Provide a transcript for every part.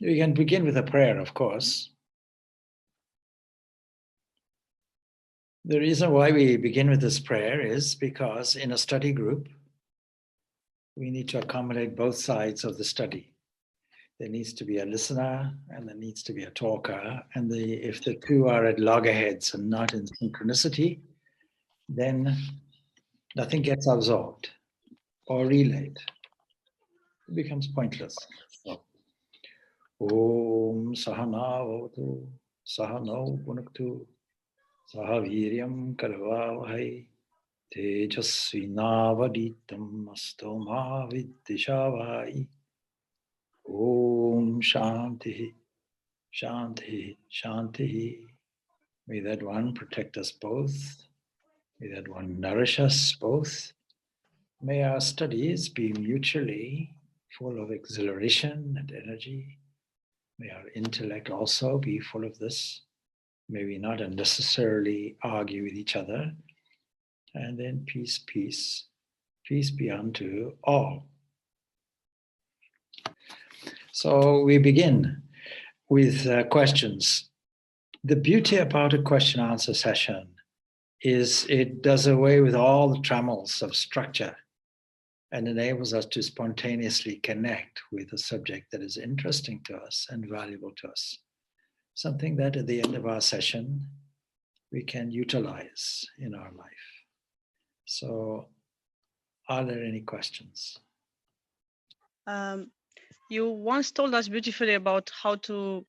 We can begin with a prayer, of course. The reason why we begin with this prayer is because in a study group, we need to accommodate both sides of the study. There needs to be a listener and there needs to be a talker. And if the two are at loggerheads and not in synchronicity, then nothing gets absorbed or relayed. It becomes pointless. So, Om Sahana Vavatu Sahano Punaktu Sahaviryam Karavavahai Tejasvinavaditam Astoma Viddishavai. Om Shanti, Shanti, Shanti. May that one protect us both. May that one nourish us both. May our studies be mutually full of exhilaration and energy. May our intellect also be full of this. May we not unnecessarily argue with each other. And then peace, peace, peace be unto all. So we begin with questions. The beauty about a question-answer session is it does away with all the trammels of structure and enables us to spontaneously connect with a subject that is interesting to us and valuable to us. Something that at the end of our session, we can utilize in our life. So, are there any questions? You once told us beautifully about how to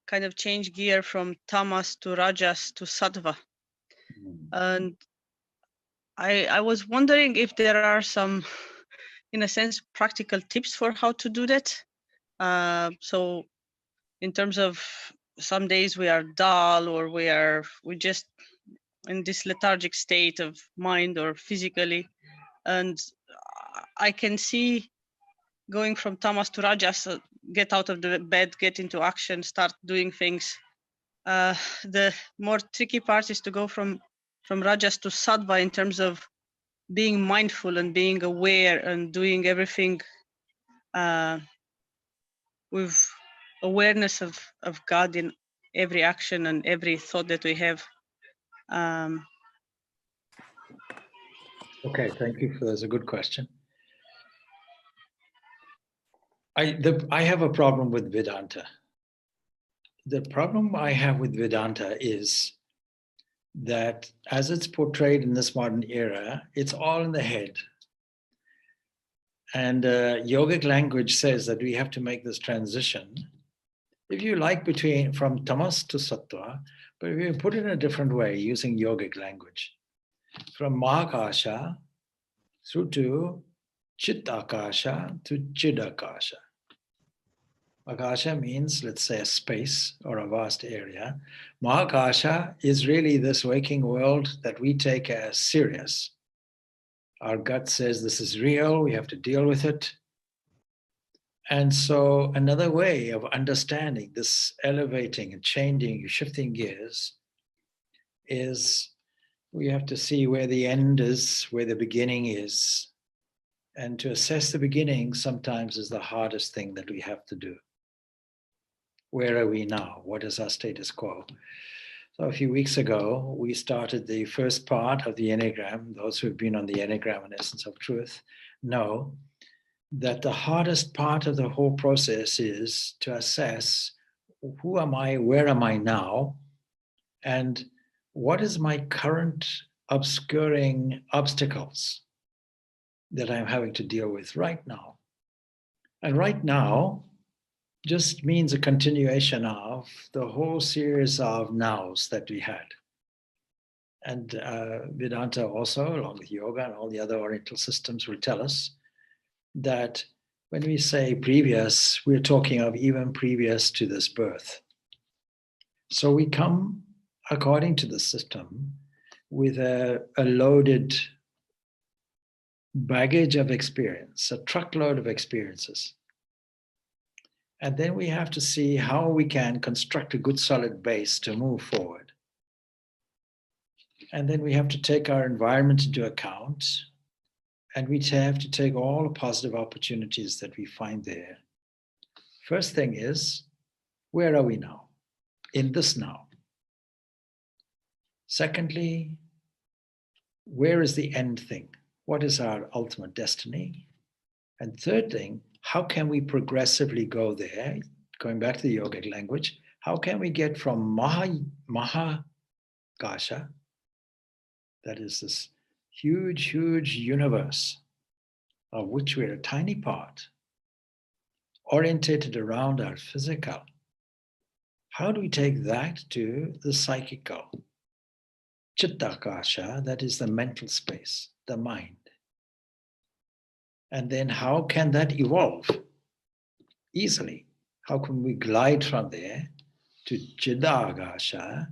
kind of change gear from Tamas to Rajas to Sattva. And I was wondering if there are some, in a sense, practical tips for how to do that. So in terms of some days we are dull or we just in this lethargic state of mind or physically. And I can see going from Tamas to Rajas, get out of the bed, get into action, start doing things. The more tricky part is to go from Rajas to Sattva in terms of being mindful and being aware and doing everything with awareness of God in every action and every thought that we have. Okay, thank you. That's a good question. I have a problem with Vedanta. The problem I have with Vedanta is that as it's portrayed in this modern era, it's all in the head. And yogic language says that we have to make this transition, if you like, from tamas to sattva, but if you put it in a different way using yogic language, from mahakasha through to chit akasha to chid akasha. Akasha means, let's say, a space or a vast area. Mahakasha is really this waking world that we take as serious. Our gut says this is real, we have to deal with it. And so another way of understanding this elevating and changing, shifting gears is we have to see where the end is, where the beginning is. And to assess the beginning sometimes is the hardest thing that we have to do. Where are we now? What is our status quo? So a few weeks ago, we started the first part of the Enneagram. Those who have been on the Enneagram and Essence of Truth know that the hardest part of the whole process is to assess who am I, where am I now, and what is my current obscuring obstacles that I'm having to deal with right now. And right now just means a continuation of the whole series of nows that we had. And Vedanta also, along with yoga and all the other Oriental systems, will tell us that when we say previous, we're talking of even previous to this birth. So we come, according to the system, with a loaded baggage of experience, a truckload of experiences. And then we have to see how we can construct a good solid base to move forward. And then we have to take our environment into account, and we have to take all the positive opportunities that we find there. First thing is Where are we now? In this now. Secondly, where is the end thing? What is our ultimate destiny? And third thing, how can we progressively go there? Going back to the yogic language, how can we get from Mahakasha, that is this huge, huge universe of which we're a tiny part, orientated around our physical. How do we take that to the psychical? Chittakasha, that is the mental space, the mind. And then how can that evolve easily? How can we glide from there to Chidagasha,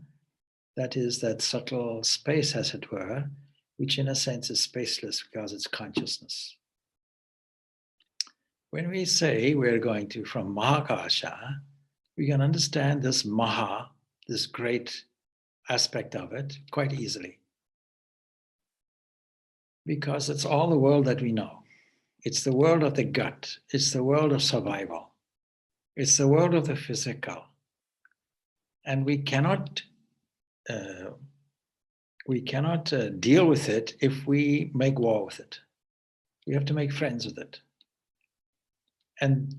that is that subtle space, as it were, which in a sense is spaceless because it's consciousness. When we say we're going to from Mahakasha, we can understand this Maha, this great aspect of it, quite easily. Because it's all the world that we know. It's the world of the gut. It's the world of survival. It's the world of the physical. And we cannot deal with it if we make war with it. We have to make friends with it. And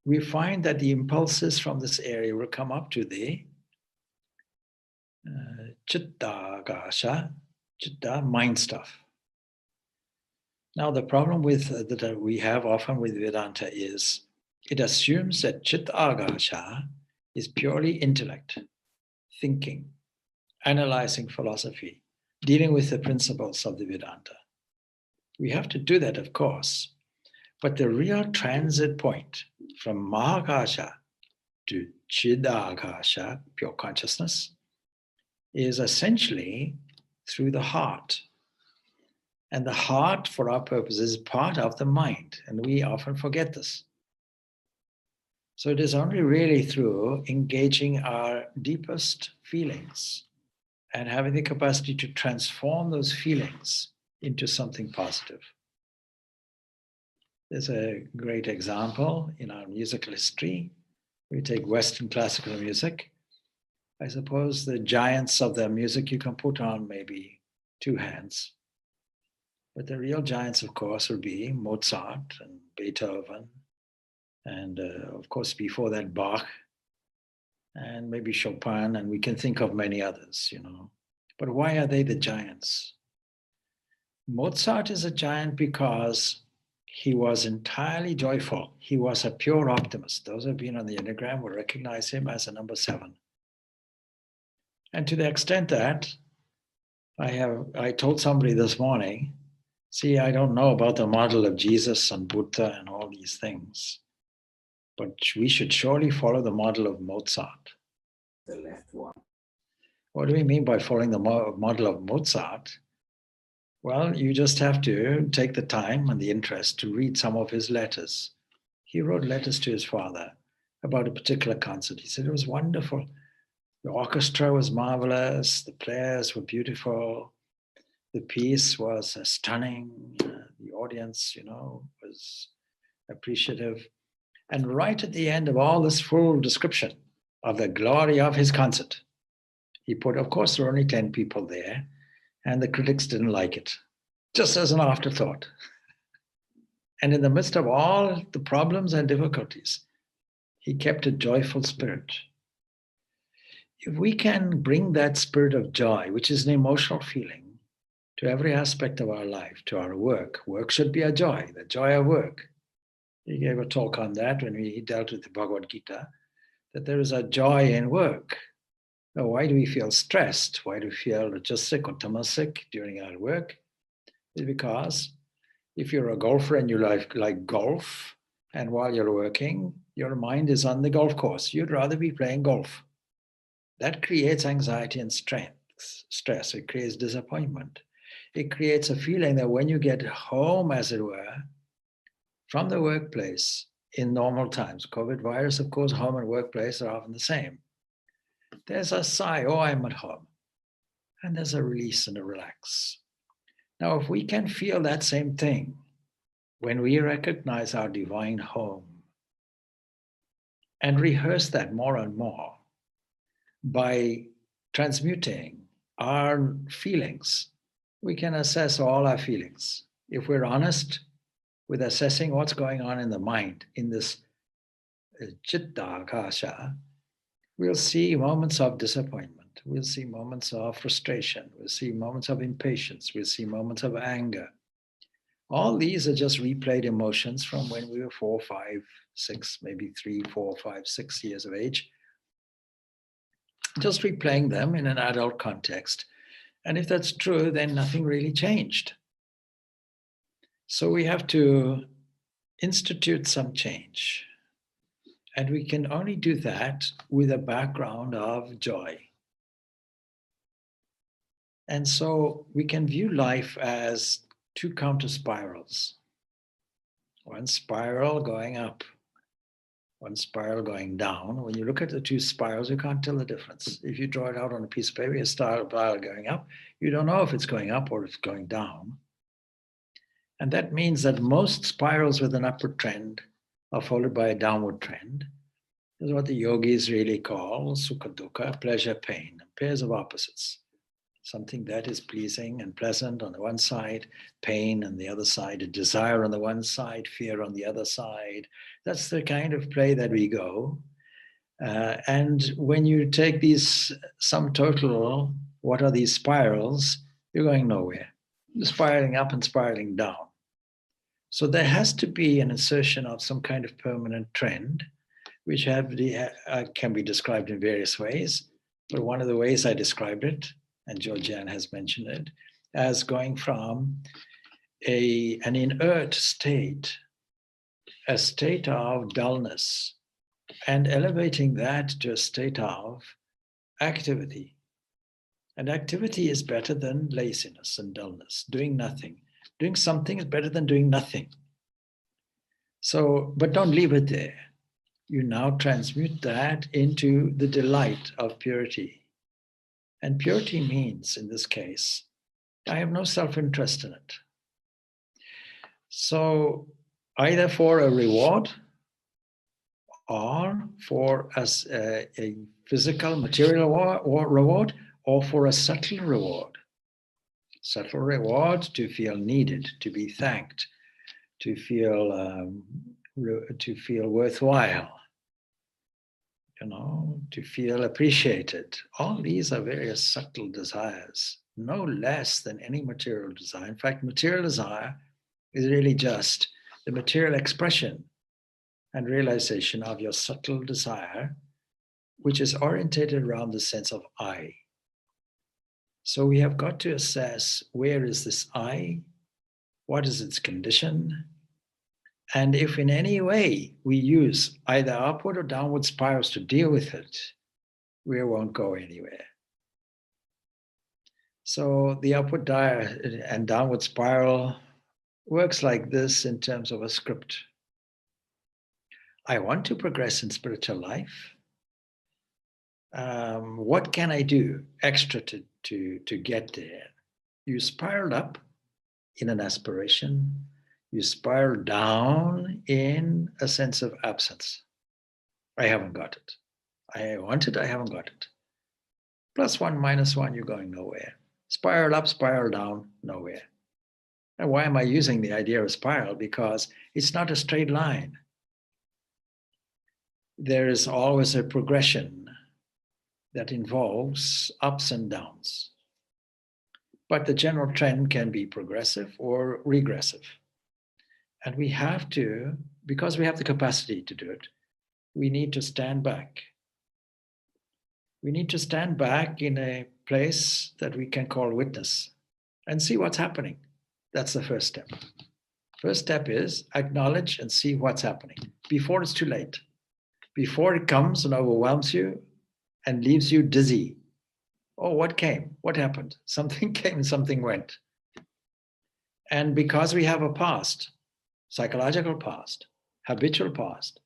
we find that the impulses from this area will come up to the Chitta, mind stuff. Now, the problem with that we have often with Vedanta is it assumes that Chitta is purely intellect, thinking, analyzing philosophy, dealing with the principles of the Vedanta. We have to do that, of course, but the real transit point from Mahakasha to Chidakasha, pure consciousness, is essentially through the heart. And the heart, for our purposes, is part of the mind, and we often forget this. So it is only really through engaging our deepest feelings and having the capacity to transform those feelings into something positive. There's a great example in our musical history. We take Western classical music. I suppose the giants of the music you can put on maybe two hands. But the real giants, of course, would be Mozart and Beethoven, and of course, before that, Bach, and maybe Chopin, and we can think of many others, But why are they the giants? Mozart is a giant because he was entirely joyful. He was a pure optimist. Those who have been on the Enneagram will recognize him as a number 7. And to the extent that I told somebody this morning, see, I don't know about the model of Jesus and Buddha and all these things, but we should surely follow the model of Mozart. The left one. What do we mean by following the model of Mozart? Well, you just have to take the time and the interest to read some of his letters. He wrote letters to his father about a particular concert. He said it was wonderful. The orchestra was marvelous. The players were beautiful. The piece was stunning. The audience, was appreciative. And right at the end of all this full description of the glory of his concert, he put, of course, there were only 10 people there, and the critics didn't like it, just as an afterthought. And in the midst of all the problems and difficulties, he kept a joyful spirit. If we can bring that spirit of joy, which is an emotional feeling, to every aspect of our life, to our work. Work should be a joy, the joy of work. He gave a talk on that when he dealt with the Bhagavad Gita, that there is a joy in work. Now, why do we feel stressed? Why do we feel rajasic or tamasic during our work? It's because if you're a golfer and you like golf, and while you're working, your mind is on the golf course. You'd rather be playing golf. That creates anxiety and stress. It creates disappointment. It creates a feeling that when you get home, as it were, from the workplace in normal times, COVID virus, of course, home and workplace are often the same. There's a sigh, oh, I'm at home. And there's a release and a relax. Now, if we can feel that same thing when we recognize our divine home, and rehearse that more and more by transmuting our feelings. We can assess all our feelings. If we're honest with assessing what's going on in the mind, in this chitta akasha, we'll see moments of disappointment. We'll see moments of frustration. We'll see moments of impatience. We'll see moments of anger. All these are just replayed emotions from when we were 4, 5, 6, maybe 3, 4, 5, 6 years of age. Just replaying them in an adult context. And if that's true, then nothing really changed. So we have to institute some change. And we can only do that with a background of joy. And so we can view life as 2 counter spirals. One spiral going up, one spiral going down. When you look at the 2 spirals, you can't tell the difference. If you draw it out on a piece of paper, a spiral going up, you don't know if it's going up or if it's going down. And that means that most spirals with an upward trend are followed by a downward trend. This is what the yogis really call sukha dukkha, pleasure, pain, pairs of opposites. Something that is pleasing and pleasant on the one side, pain on the other side, a desire on the one side, fear on the other side. That's the kind of play that we go. And when you take these sum total, what are these spirals? You're going nowhere. You're spiraling up and spiraling down. So there has to be an assertion of some kind of permanent trend, which can be described in various ways. But one of the ways I described it, and Georgianne has mentioned it, as going from an inert state, a state of dullness, and elevating that to a state of activity. And activity is better than laziness and dullness, doing nothing. Doing something is better than doing nothing. So, but don't leave it there. You now transmute that into the delight of purity. And purity means, in this case, I have no self-interest in it. So either for a reward or for a physical, material reward, or for a subtle reward. Subtle reward to feel needed, to be thanked, to feel worthwhile, to feel appreciated. All these are various subtle desires, no less than any material desire. In fact, material desire is really just the material expression and realization of your subtle desire, which is orientated around the sense of I. So we have got to assess, where is this I? What is its condition? And if in any way we use either upward or downward spirals to deal with it, we won't go anywhere. So the upward and downward spiral works like this in terms of a script. I want to progress in spiritual life. What can I do extra to get there? You spiral up in an aspiration. You spiral down in a sense of absence. I haven't got it. I want it, I haven't got it. +1, -1, you're going nowhere. Spiral up, spiral down, nowhere. And why am I using the idea of spiral? Because it's not a straight line. There is always a progression that involves ups and downs. But the general trend can be progressive or regressive. And we have to, because we have the capacity to do it, we need to stand back. We need to stand back in a place that we can call witness and see what's happening. That's the first step. First step is acknowledge and see what's happening before it's too late, before it comes and overwhelms you and leaves you dizzy. Oh, what came? What happened? Something came, something went. And because we have a past, psychological past, habitual past,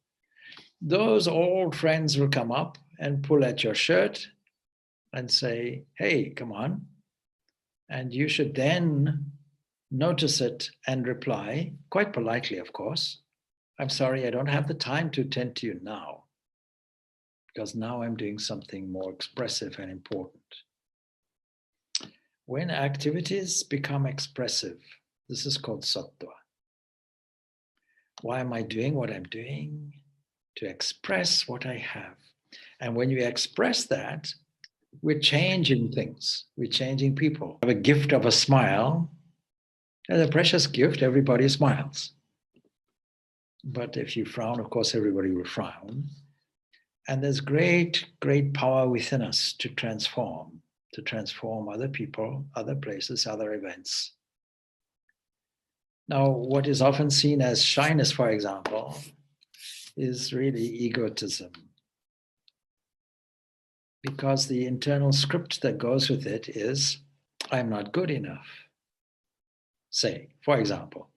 those old friends will come up and pull at your shirt and say, hey, come on. And you should then notice it and reply, quite politely, of course, I'm sorry, I don't have the time to attend to you now. because now I'm doing something more expressive and important. When activities become expressive, this is called Sattva. Why am I doing what I'm doing? To express what I have. And when you express that, we're changing things. We're changing people. I have a gift of a smile. As a precious gift, everybody smiles. But if you frown, of course, everybody will frown. And there's great, great power within us to transform other people, other places, other events. Now, what is often seen as shyness, for example, is really egotism. Because the internal script that goes with it is, I'm not good enough. Say, for example,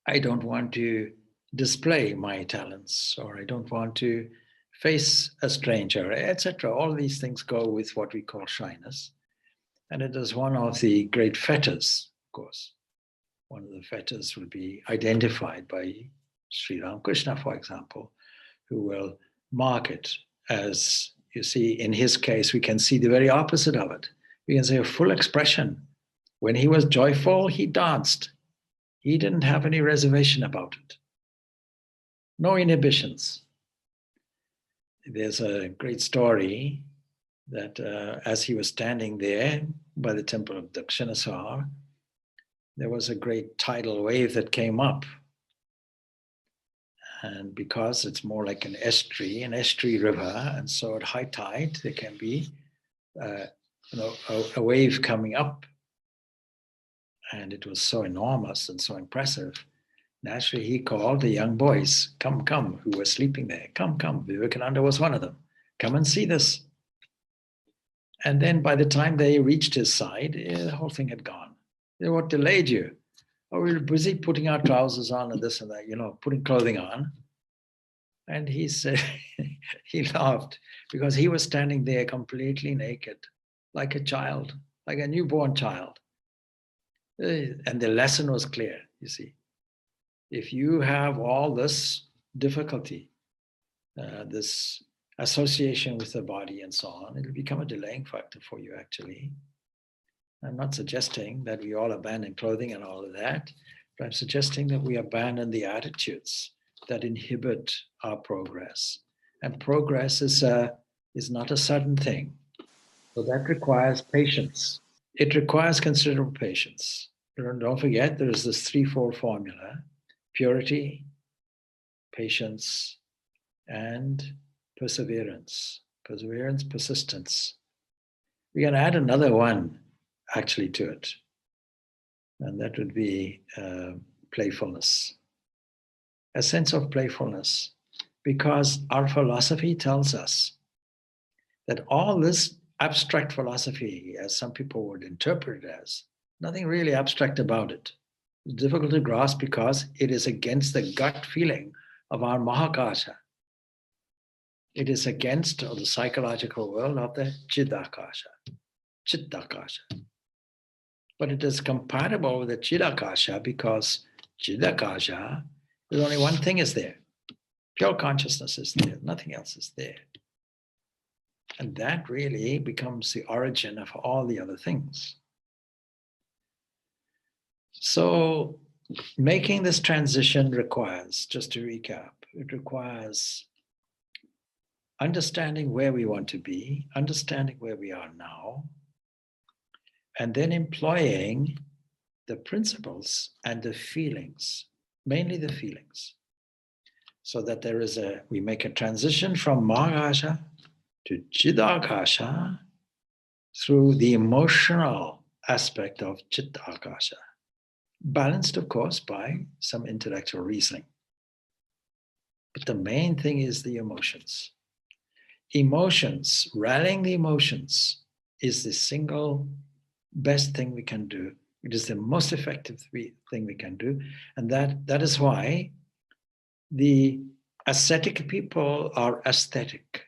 I don't want to display my talents, or I don't want to face a stranger, etc. All these things go with what we call shyness. And it is one of the great fetters, of course. One of the fetters will be identified by Sri Ramakrishna, for example, who will mark it as, you see, in his case, we can see the very opposite of it. We can say a full expression. When he was joyful, he danced. He didn't have any reservation about it. No inhibitions. There's a great story that as he was standing there by the temple of Dakshinasar, there was a great tidal wave that came up. And because it's more like an estuary river, and so at high tide, there can be a wave coming up. And it was so enormous and so impressive. Naturally, he called the young boys, come, who were sleeping there. Come. Vivekananda was one of them. Come and see this. And then by the time they reached his side, the whole thing had gone. They, what delayed you? Oh, we were busy putting our trousers on and this and that, putting clothing on. And he said, he laughed because he was standing there completely naked, like a child, like a newborn child. And the lesson was clear, you see. If you have all this difficulty, this association with the body and so on, it'll become a delaying factor for you, actually. I'm not suggesting that we all abandon clothing and all of that, but I'm suggesting that we abandon the attitudes that inhibit our progress. And progress is not a sudden thing. So that requires patience. It requires considerable patience. Don't forget, there is this threefold formula: purity, patience, and perseverance. Perseverance, persistence. We can add another one actually to it, and that would be playfulness. A sense of playfulness, because our philosophy tells us that all this abstract philosophy, as some people would interpret it as, nothing really abstract about it. It's difficult to grasp because it is against the gut feeling of our Mahakasha. It is against the psychological world of the Chidakasha. But it is compatible with the Chidakasha because Chidakasha, there's only one thing is there. Pure consciousness is there. Nothing else is there. And that really becomes the origin of all the other things. So making this transition requires, just to recap, it requires understanding where we want to be, understanding where we are now, and then employing the principles and the feelings, mainly the feelings, so that we make a transition from Mahakasha to Chidakasha through the emotional aspect of Chittakasha, balanced, of course, by some intellectual reasoning. But the main thing is the emotions. Emotions, rallying the emotions, is the single best thing we can do. It is the most effective thing we can do. And that is why the ascetic people are aesthetic.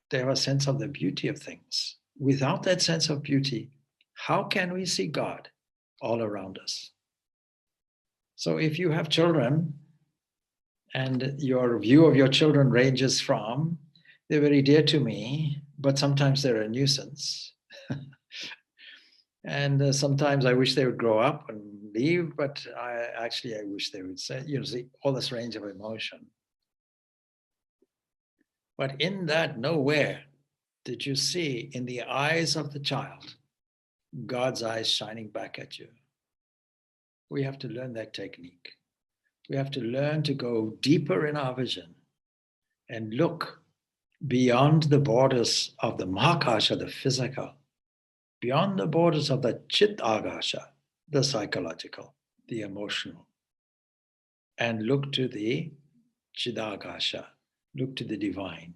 They have a sense of the beauty of things. Without that sense of beauty, how can we see God all around us? So if you have children and your view of your children ranges from They're very dear to me, but sometimes they're a nuisance. And sometimes I wish they would grow up and leave, but I wish they would say, see all this range of emotion. But in that, nowhere did you see in the eyes of the child, God's eyes shining back at you. We have to learn that technique. We have to learn to go deeper in our vision and look beyond the borders of the Mahakasha, the physical, beyond the borders of the Chit Agasha, the psychological, the emotional, and look to the Chidagasha, look to the divine.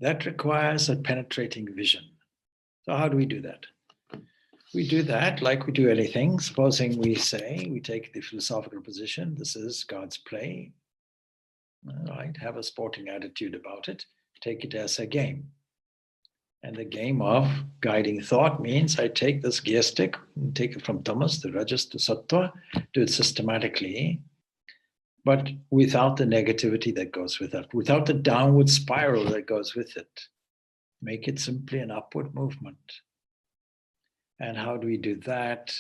That requires a penetrating vision. So how do we do that? We do that like we do anything. Supposing we say, we take the philosophical position, this is God's play. All right, have a sporting attitude about it. Take it as a game. And the game of guiding thought means I take this gear stick, and take it from Tamas to Rajas to Sattva, do it systematically, but without the negativity that goes with it, without the downward spiral that goes with it. Make it simply an upward movement. And how do we do that?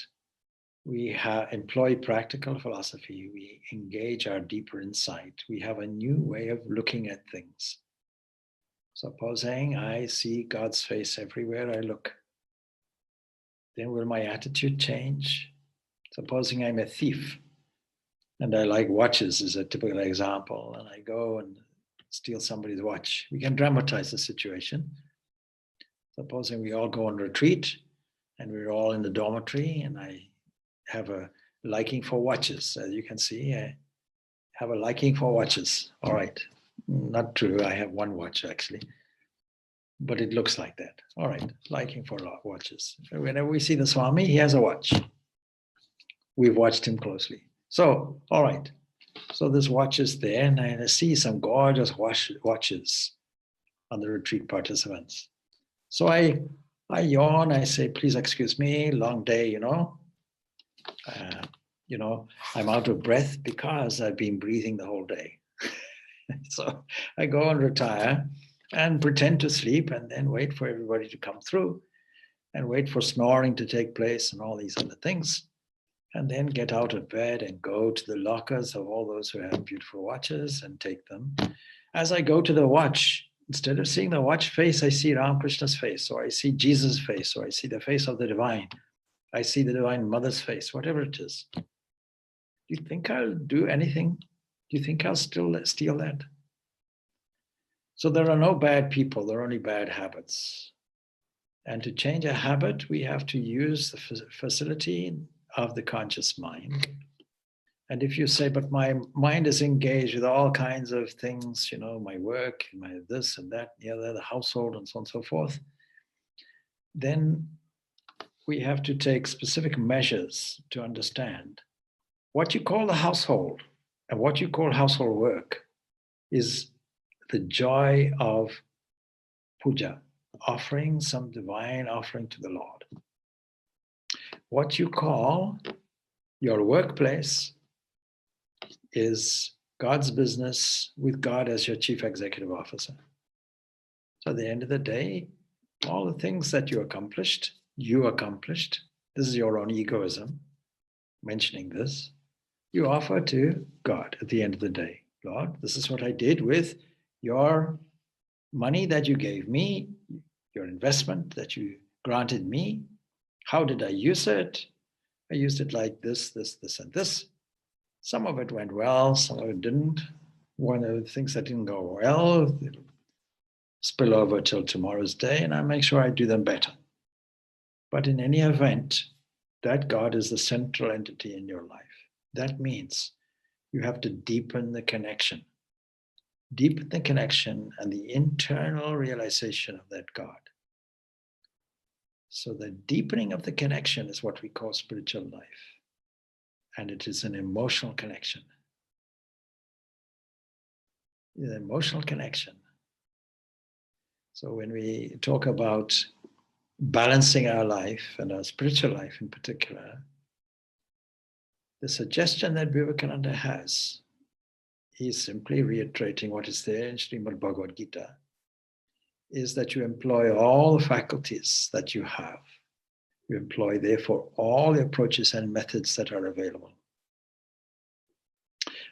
We employ practical philosophy. We engage our deeper insight. We have a new way of looking at things. Supposing I see God's face everywhere I look, then will my attitude change? Supposing I'm a thief and I like watches is a typical example, and I go and steal somebody's watch. We can dramatize the situation. Supposing we all go on retreat and we're all in the dormitory and I have a liking for watches. As you can see, I have a liking for watches. All right, not true. I have one watch actually, but it looks like that. All right, liking for watches. Whenever we see the Swami, he has a watch. We've watched him closely. So, all right. So this watch is there, and I see some gorgeous watches on the retreat participants. So I yawn. I say, please excuse me, long day, I'm out of breath because I've been breathing the whole day. So I go and retire and pretend to sleep and then wait for everybody to come through and wait for snoring to take place and all these other things. And then get out of bed and go to the lockers of all those who have beautiful watches and take them. As I go to the watch, instead of seeing the watch face, I see Ramakrishna's face, or I see Jesus' face, or I see the face of the divine. I see the Divine Mother's face, whatever it is. Do you think I'll do anything? Do you think I'll still steal that? So there are no bad people, there are only bad habits. And to change a habit, we have to use the facility of the conscious mind. And if you say, but my mind is engaged with all kinds of things, my work, my this and that, the household and so on and so forth, then we have to take specific measures to understand what you call the household and what you call household work is the joy of puja, offering some divine offering to the Lord. What you call your workplace is God's business with God as your chief executive officer. So at the end of the day, all the things that you accomplished, this is your own egoism, mentioning this, you offer to God at the end of the day. Lord, this is what I did with your money that you gave me, your investment that you granted me. How did I use it? I used it like this, and this. Some of it went well, some of it didn't. One of the things that didn't go well, spill over till tomorrow's day, and I make sure I do them better. But in any event, that God is the central entity in your life. That means you have to deepen the connection. Deepen the connection and the internal realization of that God. So the deepening of the connection is what we call spiritual life. And it is an emotional connection. An emotional connection. So when we talk about balancing our life and our spiritual life in particular, the suggestion that Vivekananda has is simply reiterating what is there in Srimad Bhagavad Gita. is that you employ all the faculties that you have. You employ, therefore, all the approaches and methods that are available.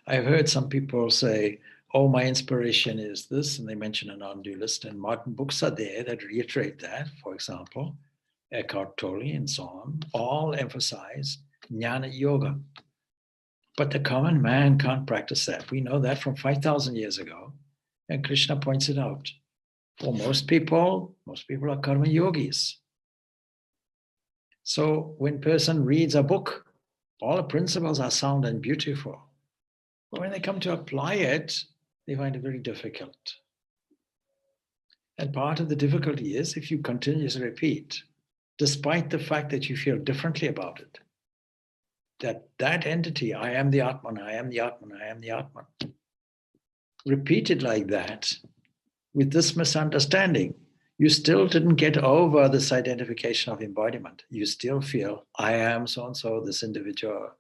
I've heard some people say, oh, my inspiration is this, and they mention a non-dualist, and modern books are there that reiterate that. For example, Eckhart Tolle and so on, all emphasize jnana yoga. But the common man can't practice that. We know that from 5,000 years ago, and Krishna points it out. For most people are karma yogis. So when a person reads a book, all the principles are sound and beautiful. But when they come to apply it, they find it very difficult. And part of the difficulty is if you continuously repeat, despite the fact that you feel differently about it, that entity, I am the Atman, I am the Atman, I am the Atman. Repeat it like that, with this misunderstanding, you still didn't get over this identification of embodiment. You still feel, I am so-and-so, this individual.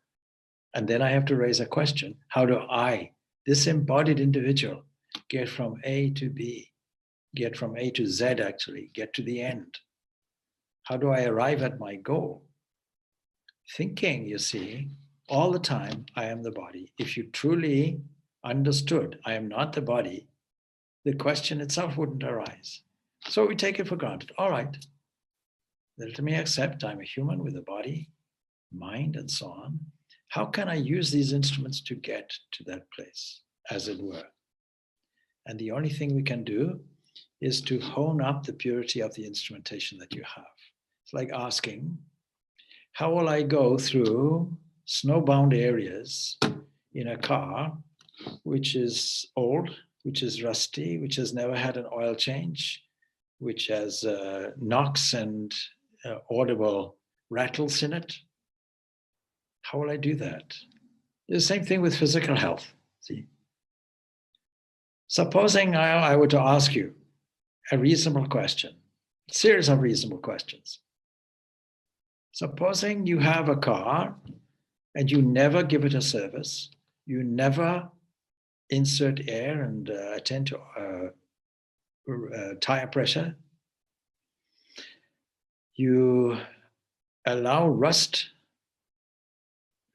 And then I have to raise a question. How do I, this embodied individual, get from A to B, get from A to Z actually, get to the end? How do I arrive at my goal? Thinking, you see, all the time, I am the body. If you truly understood, I am not the body, the question itself wouldn't arise. So we take it for granted. All right, let me accept I'm a human with a body, mind, and so on. How can I use these instruments to get to that place, as it were? And the only thing we can do is to hone up the purity of the instrumentation that you have. It's like asking, how will I go through snowbound areas in a car which is old, which is rusty, which has never had an oil change, which has knocks and audible rattles in it? How will I do that? The same thing with physical health. See, supposing I were to ask you a reasonable question, a series of reasonable questions. Supposing you have a car and you never give it a service, you never insert air and attend to tire pressure, you allow rust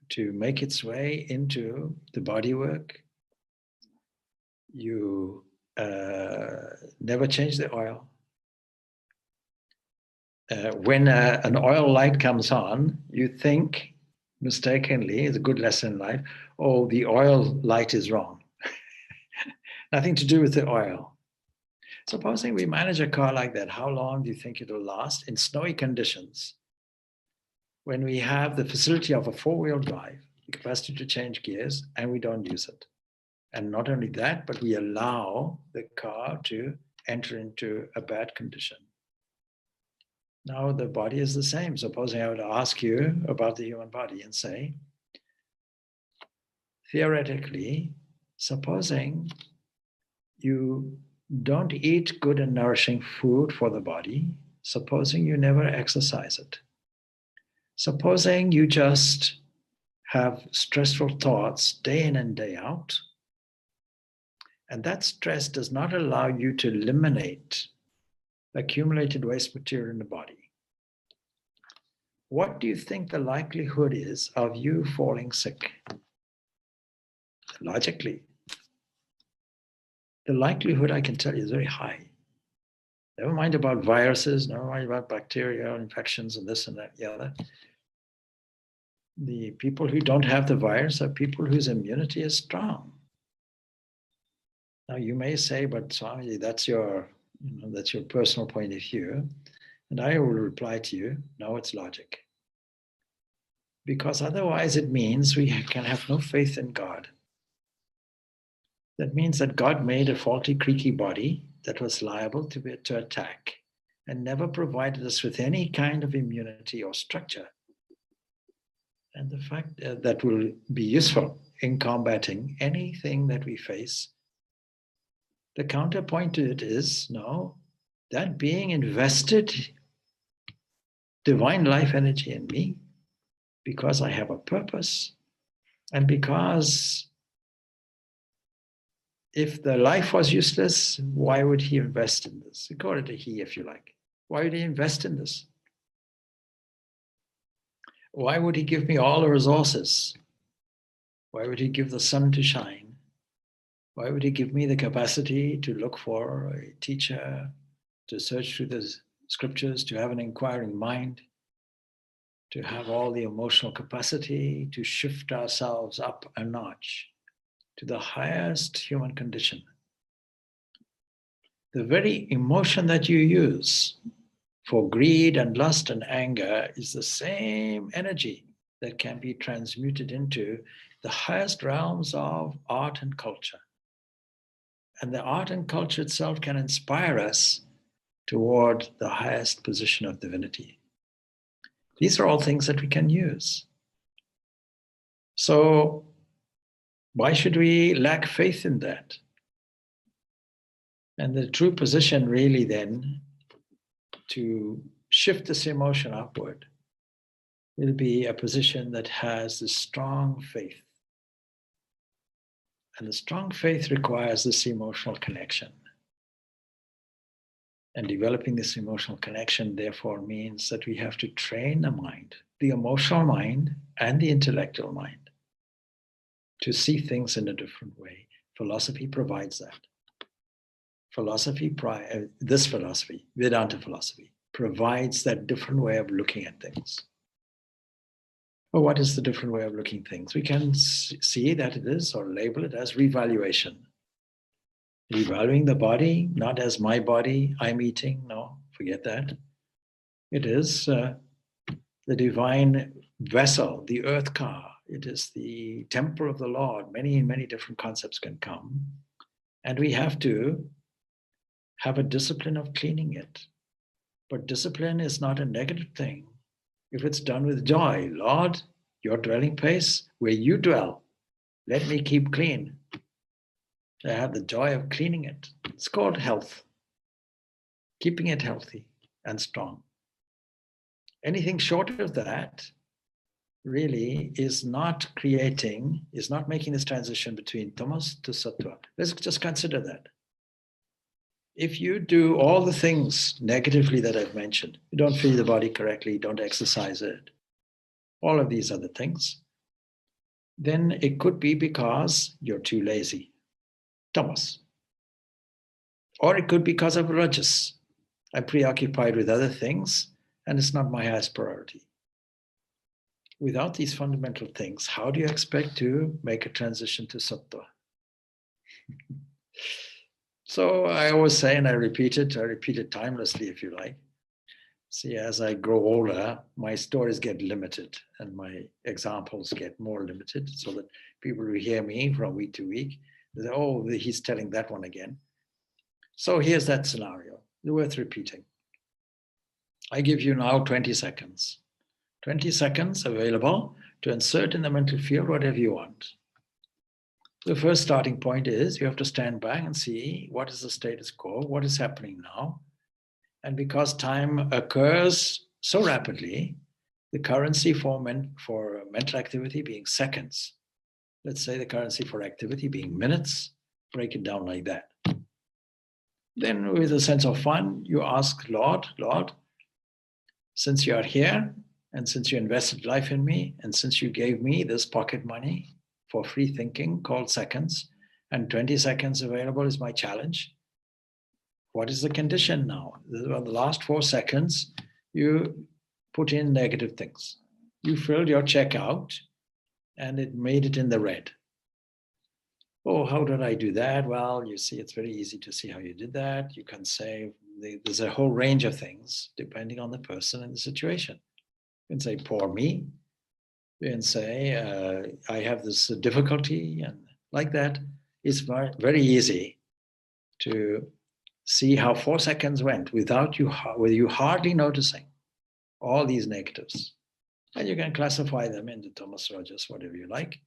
to make its way into the bodywork, you never change the oil. When an oil light comes on, you think mistakenly, it's a good lesson in life, oh, the oil light is wrong. Nothing to do with the oil. Supposing we manage a car like that, how long do you think it'll last in snowy conditions when we have the facility of a four-wheel drive, the capacity to change gears, and we don't use it? And not only that, but we allow the car to enter into a bad condition. Now the body is the same. Supposing I would ask you about the human body and say, theoretically, supposing you don't eat good and nourishing food for the body, supposing you never exercise it, supposing you just have stressful thoughts day in and day out, and that stress does not allow you to eliminate accumulated waste material in the body, what do you think the likelihood is of you falling sick? Logically, the likelihood, I can tell you, is very high. Never mind about viruses, never mind about bacterial infections and this and that, the other. The people who don't have the virus are people whose immunity is strong. Now you may say, but Swami, that's your personal point of view. And I will reply to you, no, it's logic. Because otherwise it means we can have no faith in God. That means that God made a faulty, creaky body that was liable to attack and never provided us with any kind of immunity or structure. And the fact that will be useful in combating anything that we face. The counterpoint to it is, no, that being invested divine life energy in me because I have a purpose and because if the life was useless, why would he invest in this? Call it a he, if you like. Why would he invest in this? Why would he give me all the resources? Why would he give the sun to shine? Why would he give me the capacity to look for a teacher, to search through the scriptures, to have an inquiring mind, to have all the emotional capacity to shift ourselves up a notch to the highest human condition? The very emotion that you use for greed and lust and anger is the same energy that can be transmuted into the highest realms of art and culture. And the art and culture itself can inspire us toward the highest position of divinity. These are all things that we can use. So why should we lack faith in that? And the true position really then to shift this emotion upward will be a position that has this strong faith. And the strong faith requires this emotional connection. And developing this emotional connection, therefore, means that we have to train the mind, the emotional mind and the intellectual mind, to see things in a different way. Philosophy provides that. This philosophy, Vedanta philosophy, provides that different way of looking at things. Well, what is the different way of looking at things? We can see that it is, or label it as revaluation. Revaluing the body, not as my body, I'm eating, no, forget that. It is the divine vessel, the earth car. It is the temple of the Lord. Many, many different concepts can come. And we have to have a discipline of cleaning it. But discipline is not a negative thing. If it's done with joy, Lord, your dwelling place, where you dwell, let me keep clean. I have the joy of cleaning it. It's called health, keeping it healthy and strong. Anything short of that really is not making this transition between Tamas to Sattva. Let's just consider that. If you do all the things negatively that I've mentioned, you don't feed the body correctly, don't exercise it, all of these other things, then it could be because you're too lazy, Tamas. Or it could be because of Rajas. I'm preoccupied with other things and it's not my highest priority. Without these fundamental things, how do you expect to make a transition to Sattva? So I always say, and I repeat it timelessly if you like. See, as I grow older, my stories get limited and my examples get more limited so that people who hear me from week to week, they say, oh, he's telling that one again. So here's that scenario, it's worth repeating. I give you now 20 seconds. 20 seconds available to insert in the mental field whatever you want. The first starting point is you have to stand back and see what is the status quo, what is happening now. And because time occurs so rapidly, the currency for mental activity being seconds, let's say the currency for activity being minutes, break it down like that. Then with a sense of fun, you ask, Lord, since you are here, and since you invested life in me, and since you gave me this pocket money for free thinking called seconds, and 20 seconds available is my challenge, what is the condition now? The last 4 seconds, you put in negative things. You filled your check out, and it made it in the red. Oh, how did I do that? Well, you see, it's very easy to see how you did that. You can say there's a whole range of things depending on the person and the situation. You can say, poor me. You can say, I have this difficulty, and like that. It's very easy to see how 4 seconds went with you hardly noticing all these negatives. And you can classify them into Tamas, Rajas, whatever you like,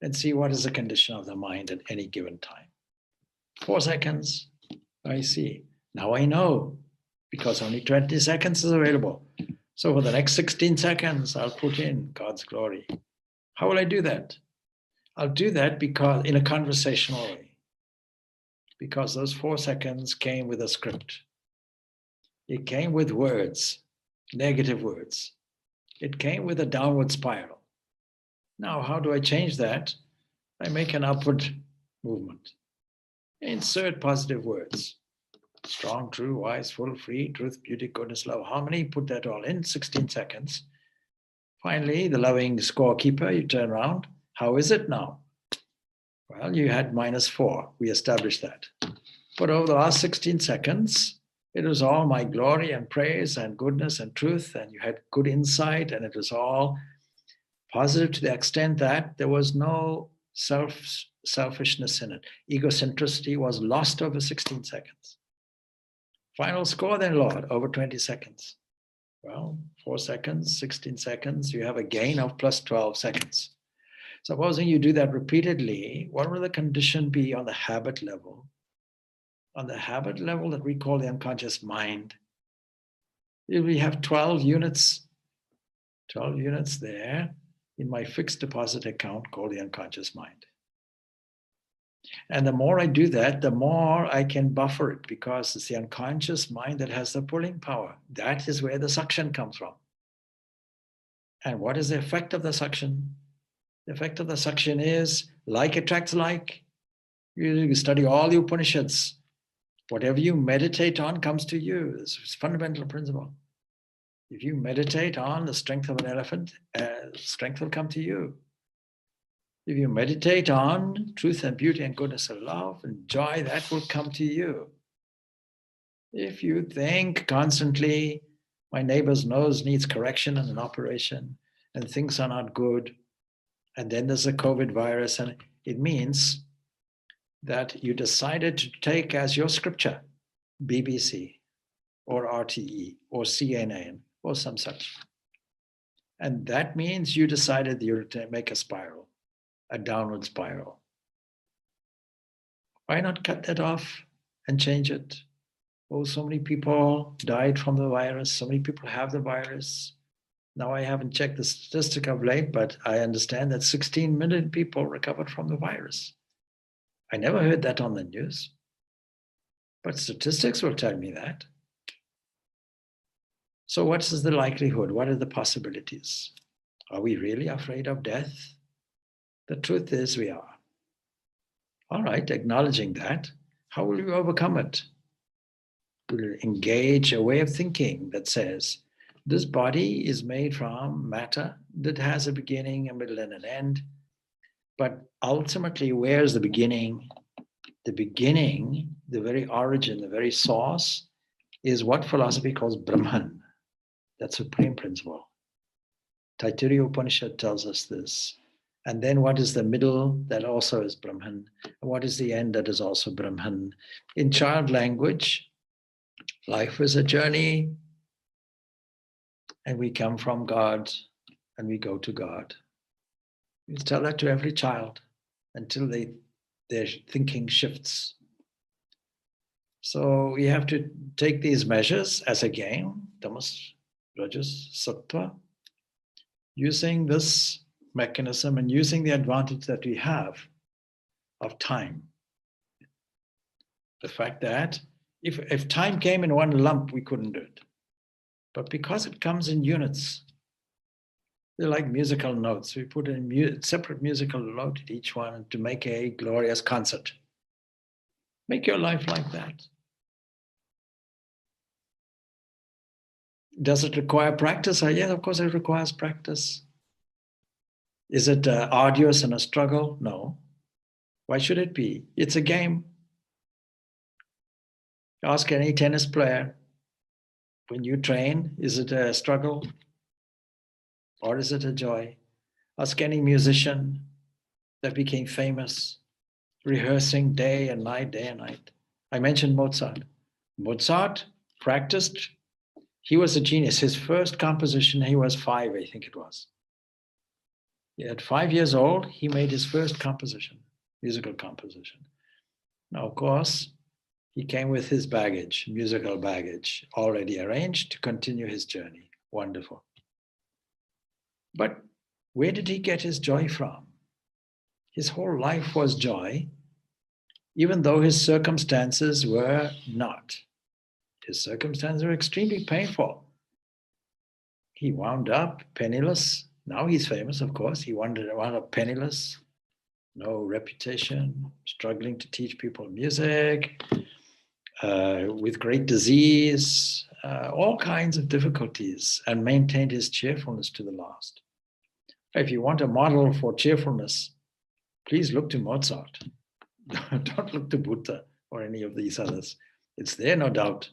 and see what is the condition of the mind at any given time. 4 seconds, I see. Now I know, because only 20 seconds is available. So for the next 16 seconds, I'll put in God's glory. How will I do that? I'll do that because in a conversational way. because those 4 seconds came with a script. It came with words, negative words. It came with a downward spiral. Now, how do I change that? I make an upward movement. Insert positive words. Strong, true, wise, full, free, truth, beauty, goodness, love, harmony. Put that all in 16 seconds. Finally, the loving scorekeeper, you turn around. How is it now? Well, you had -4. We established that. But over the last 16 seconds, it was all my glory and praise and goodness and truth, and you had good insight, and it was all positive to the extent that there was no selfishness in it. Egocentricity was lost over 16 seconds. Final score then, Lord, over 20 seconds. Well, 4 seconds, 16 seconds, you have a gain of plus 12 seconds. Supposing you do that repeatedly, what will the condition be on the habit level? On the habit level that we call the unconscious mind, if we have 12 units there in my fixed deposit account called the unconscious mind. And the more I do that, the more I can buffer it, because it's the unconscious mind that has the pulling power. That is where the suction comes from. And what is the effect of the suction? The effect of the suction is like attracts like. You study all the Upanishads. Whatever you meditate on comes to you. It's a fundamental principle. If you meditate on the strength of an elephant, strength will come to you. If you meditate on truth and beauty and goodness and love and joy, that will come to you. If you think constantly, my neighbor's nose needs correction and an operation, and things are not good, and then there's a COVID virus, and it means that you decided to take as your scripture BBC or RTE or CNN or some such. And that means you decided you're to make a spiral, a downward spiral. Why not cut that off and change it? Oh, so many people died from the virus. So many people have the virus. Now, I haven't checked the statistic of late, but I understand that 16 million people recovered from the virus. I never heard that on the news, but statistics will tell me that. So what is the likelihood? What are the possibilities? Are we really afraid of death? The truth is we are. All right, acknowledging that, how will you overcome it? We'll engage a way of thinking that says, this body is made from matter that has a beginning, a middle, and an end. But ultimately, where's the beginning? The beginning, the very origin, the very source, is what philosophy calls Brahman, that supreme principle. Taittiriya Upanishad tells us this. And then what is the middle? That also is Brahman. And what is the end? That is also Brahman. In child language, life is a journey, and we come from God and we go to God. You tell that to every child until their thinking shifts. So we have to take these measures as a game, Tamas, Rajas, Sattva, using this mechanism and using the advantage that we have of time. The fact that if time came in one lump, we couldn't do it. But because it comes in units, they're like musical notes. We put a separate musical note at each one to make a glorious concert. Make your life like that. Does it require practice? Yes, of course it requires practice. Is it arduous and a struggle? No. Why should it be? It's a game. Ask any tennis player, when you train, is it a struggle or is it a joy? Ask any musician that became famous, rehearsing day and night, day and night. I mentioned Mozart. Mozart practiced. He was a genius. His first composition, he was 5, I think it was. At 5 years old, he made his first composition, musical composition. Now, of course, he came with his baggage, musical baggage, already arranged to continue his journey. Wonderful. But where did he get his joy from? His whole life was joy. even though his circumstances were not. His circumstances were extremely painful. He wound up penniless. Now he's famous, of course. He wound up penniless, no reputation, struggling to teach people music, with great disease, all kinds of difficulties, and maintained his cheerfulness to the last. If you want a model for cheerfulness, please look to Mozart. Don't look to Buddha or any of these others. It's there, no doubt.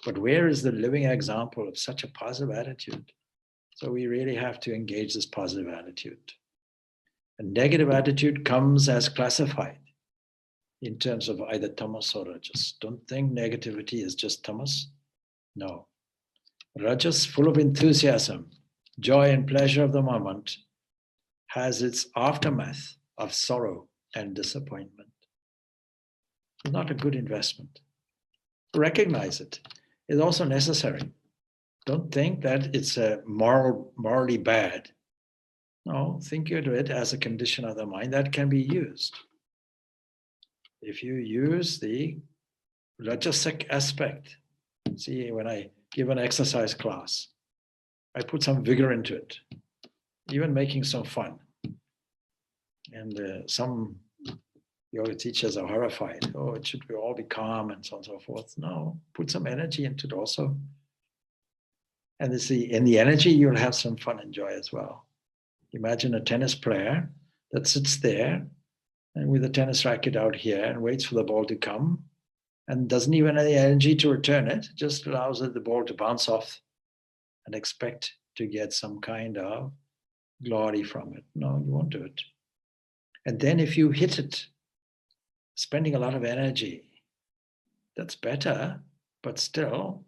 But where is the living example of such a positive attitude? So we really have to engage this positive attitude. A negative attitude comes as classified in terms of either tamas or rajas. Don't think negativity is just tamas. No. Rajas, full of enthusiasm, joy and pleasure of the moment, has its aftermath of sorrow and disappointment. It's not a good investment. Recognize it. It's also necessary. Don't think that it's morally bad. No, think of it as a condition of the mind that can be used. If you use the rajasic aspect, see, when I give an exercise class, I put some vigor into it, even making some fun. And some yoga teachers are horrified. Oh, it should all be calm and so on and so forth. No, put some energy into it also. And in the energy, you'll have some fun and joy as well. Imagine a tennis player that sits there and with a tennis racket out here and waits for the ball to come and doesn't even have the energy to return it, just allows the ball to bounce off and expect to get some kind of glory from it. No, you won't do it. And then if you hit it, spending a lot of energy, that's better, but still,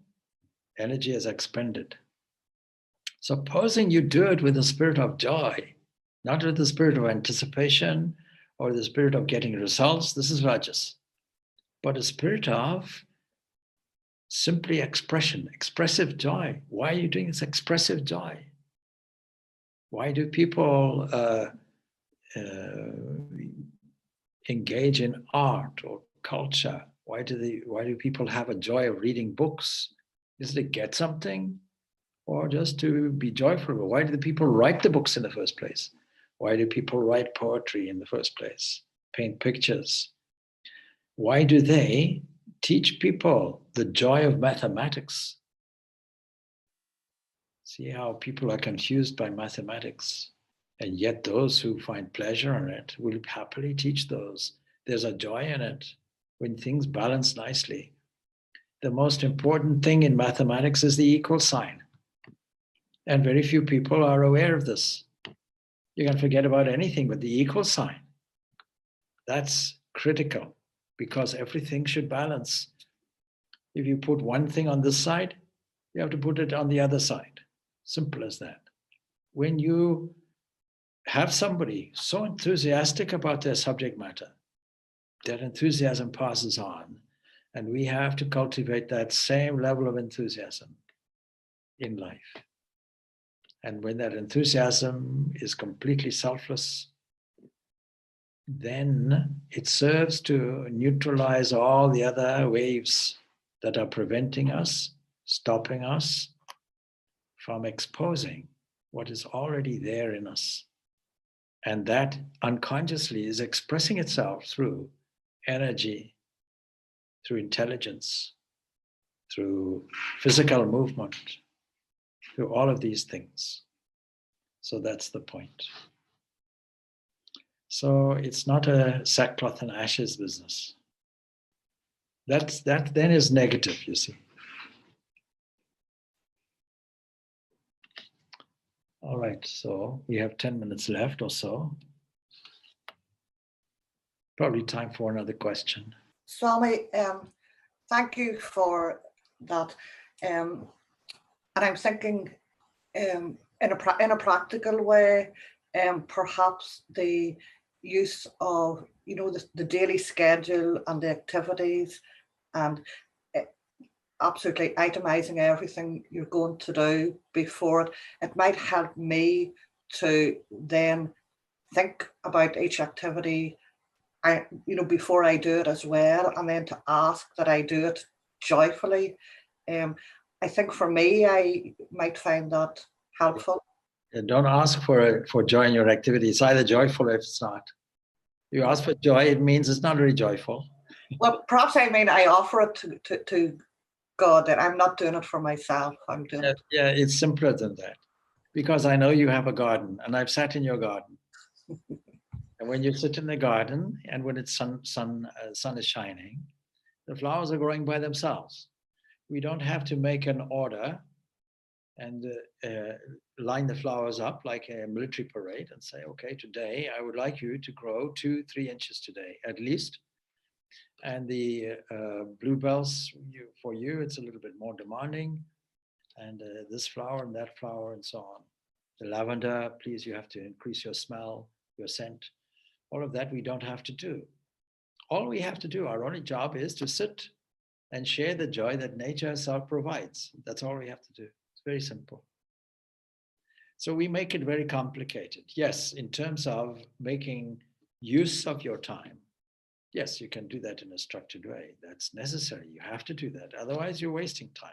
energy is expended. Supposing you do it with the spirit of joy, not with the spirit of anticipation or the spirit of getting results, this is rajas, but a spirit of simply expression, expressive joy. Why are you doing this expressive joy? Why do people engage in art or culture? Why do people have a joy of reading books? Is it to get something or just to be joyful? Why do the people write the books in the first place? Why do people write poetry in the first place? Paint pictures? Why do they teach people the joy of mathematics? See how people are confused by mathematics. And yet those who find pleasure in it will happily teach those. There's a joy in it when things balance nicely. The most important thing in mathematics is the equal sign. And very few people are aware of this. You can forget about anything but the equal sign. That's critical because everything should balance. If you put one thing on this side, you have to put it on the other side. Simple as that. When you have somebody so enthusiastic about their subject matter, that enthusiasm passes on, and we have to cultivate that same level of enthusiasm in life. And when that enthusiasm is completely selfless, then it serves to neutralize all the other waves that are preventing us, stopping us from exposing what is already there in us. And that unconsciously is expressing itself through energy, through intelligence, through physical movement, through all of these things. So that's the point. So it's not a sackcloth and ashes business. That then is negative, you see. All right, so we have 10 minutes left or so. Probably time for another question. Swami, thank you for that. And I'm thinking in a practical way, perhaps the use of, the daily schedule and the activities and absolutely itemizing everything you're going to do before it might help me to then think about each activity before I do it as well, and then to ask that I do it joyfully. I think for me, I might find that helpful. Don't ask for joy in your activity. It's either joyful or it's not. You ask for joy, it means it's not very joyful. Well, perhaps I offer it to God, that I'm not doing it for myself. I'm doing it. Yeah, it's simpler than that. Because I know you have a garden, and I've sat in your garden. And when you sit in the garden, and when it's sun is shining, the flowers are growing by themselves. We don't have to make an order and line the flowers up like a military parade and say, okay, today I would like you to grow 2-3 inches today, at least. And the bluebells, for you, it's a little bit more demanding. And this flower and that flower and so on. The lavender, please, you have to increase your smell, your scent. All of that we don't have to do. All we have to do, our only job is to sit and share the joy that nature herself provides. That's all we have to do. It's very simple. So we make it very complicated. Yes, in terms of making use of your time. Yes, you can do that in a structured way. That's necessary. You have to do that. Otherwise, you're wasting time.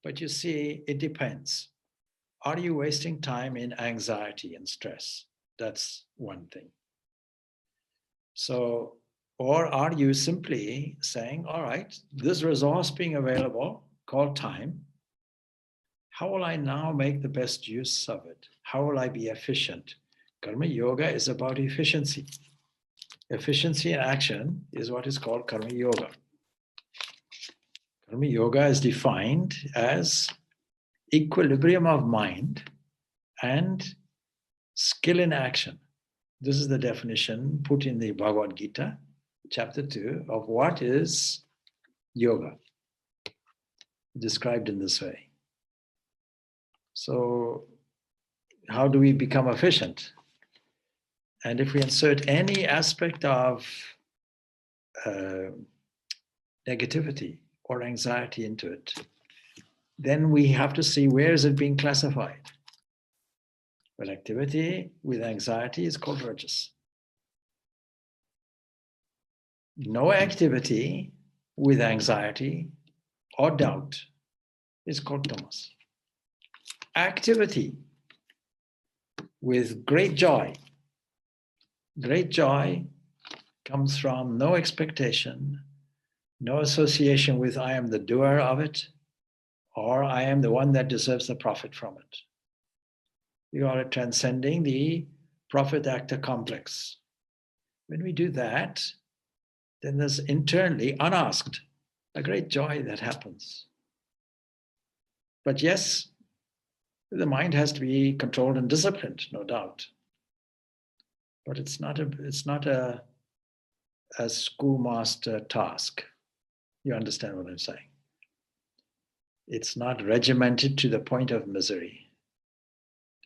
But you see, it depends. Are you wasting time in anxiety and stress? That's one thing. So, or are you simply saying, all right, this resource being available, called time, how will I now make the best use of it? How will I be efficient? Karma yoga is about efficiency. Efficiency in action is what is called karma yoga. Karma yoga is defined as equilibrium of mind and skill in action. This is the definition put in the Bhagavad Gita, chapter 2, of what is yoga, described in this way. So, how do we become efficient? And if we insert any aspect of negativity or anxiety into it, then we have to see where is it being classified. Well, activity with anxiety is called rajas. No activity with anxiety or doubt is called tamas. Activity with great joy comes from no expectation, no association with I am the doer of it, or I am the one that deserves the profit from it. You are transcending the prophet-actor complex. When we do that, then there's internally, unasked, a great joy that happens. But yes, the mind has to be controlled and disciplined, no doubt. But it's not a schoolmaster task. You understand what I'm saying? It's not regimented to the point of misery.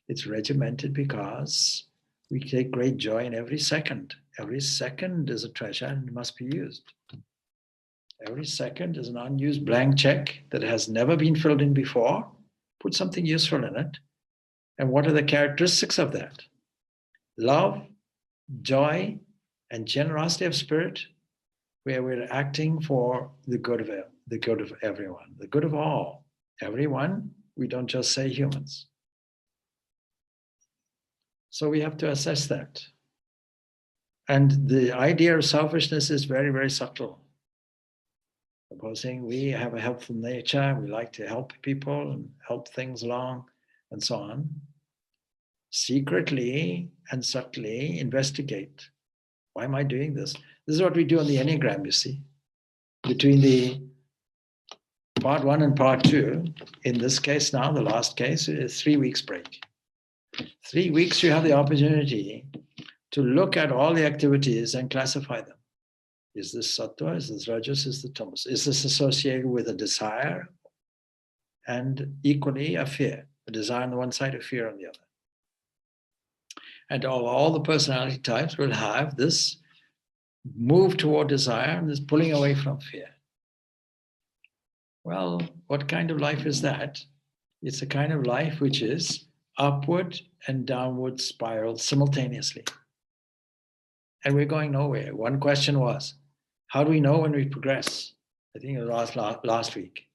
It's regimented because we take great joy in every second. Every second is a treasure and must be used. Every second is an unused blank check that has never been filled in before. Put something useful in it. And what are the characteristics of that? Love, joy, and generosity of spirit, where we're acting for the good of everyone, the good of all. Everyone, we don't just say humans. So we have to assess that. And the idea of selfishness is very, very subtle. Supposing we have a helpful nature, we like to help people and help things along and so on. Secretly and subtly investigate. Why am I doing this? This is what we do on the Enneagram, you see. Between the part 1 and part 2, in this case now, the last case, is 3 weeks break. 3 weeks you have the opportunity to look at all the activities and classify them. Is this Sattva? Is this Rajas? Is this Tamas? Is this associated with a desire and equally a fear? A desire on the one side, a fear on the other. And all the personality types will have this move toward desire and this pulling away from fear. Well, what kind of life is that? It's a kind of life which is upward and downward spiral simultaneously. and we're going nowhere. One question was, how do we know when we progress? I think it was last week.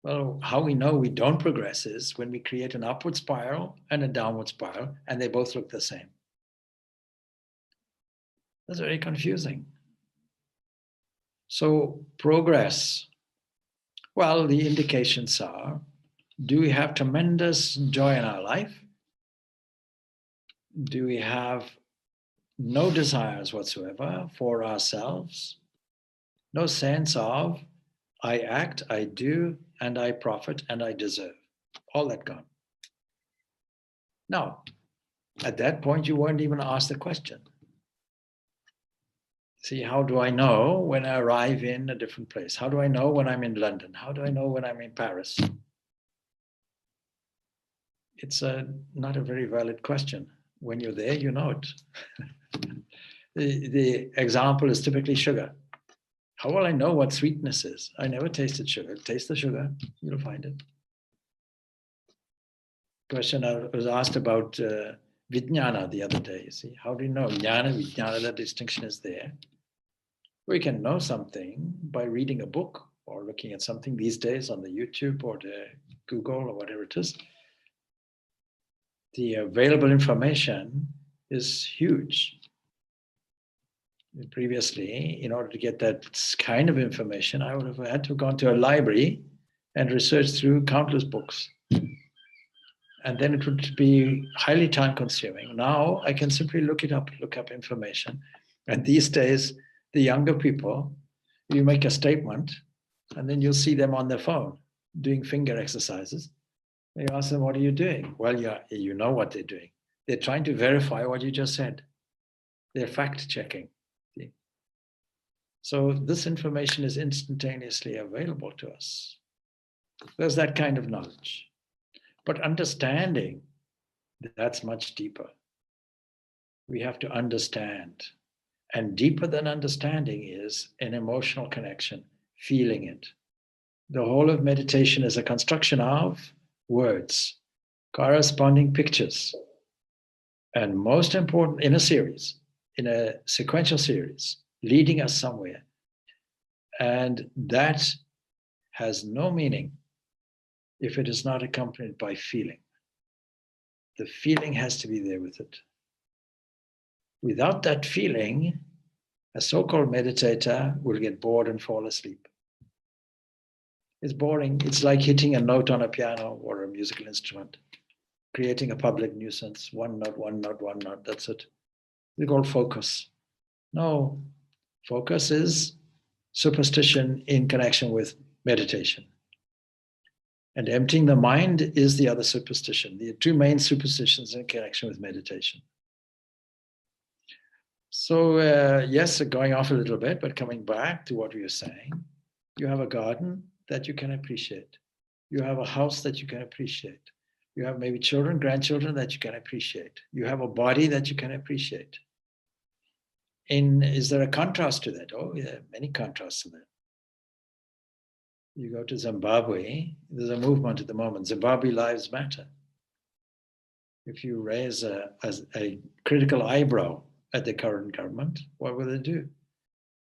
Well, how we know we don't progress is when we create an upward spiral and a downward spiral, and they both look the same. That's very confusing. So progress, well, the indications are, do we have tremendous joy in our life? Do we have no desires whatsoever for ourselves? No sense of, I act, I do, and I profit, and I deserve. All that gone. Now, at that point, you weren't even asked the question. See, how do I know when I arrive in a different place? How do I know when I'm in London? How do I know when I'm in Paris? It's not a very valid question. When you're there, you know it. The example is typically sugar. How will I know what sweetness is? I never tasted sugar. Taste the sugar, you'll find it. Question I was asked about Vijnana the other day. See, how do you know? Jnana, Vijnana, that distinction is there. We can know something by reading a book or looking at something these days on the YouTube or the Google or whatever it is. The available information is huge. Previously, in order to get that kind of information, I would have had to have gone to a library and researched through countless books. And then it would be highly time consuming. Now I can simply look up information. And these days, the younger people, you make a statement and then you'll see them on their phone doing finger exercises. And you ask them, what are you doing? Well, yeah, you know what they're doing. They're trying to verify what you just said. They're fact checking. So this information is instantaneously available to us. There's that kind of knowledge. But understanding, that's much deeper. We have to understand. And deeper than understanding is an emotional connection, feeling it. The whole of meditation is a construction of words, corresponding pictures. And most important, in a series, in a sequential series, leading us somewhere. And that has no meaning if it is not accompanied by feeling. The feeling has to be there with it. Without that feeling, a so-called meditator will get bored and fall asleep. It's boring. It's like hitting a note on a piano or a musical instrument, creating a public nuisance. One note, one note, one note, that's it. It's called focus. No, focus is superstition in connection with meditation. And emptying the mind is the other superstition. The two main superstitions in connection with meditation. So yes, going off a little bit, but coming back to what we were saying, you have a garden that you can appreciate. You have a house that you can appreciate. You have maybe children, grandchildren that you can appreciate. You have a body that you can appreciate. Is there a contrast to that? Oh, yeah, many contrasts to that. You go to Zimbabwe, there's a movement at the moment, Zimbabwe Lives Matter. If you raise a critical eyebrow at the current government, what will they do?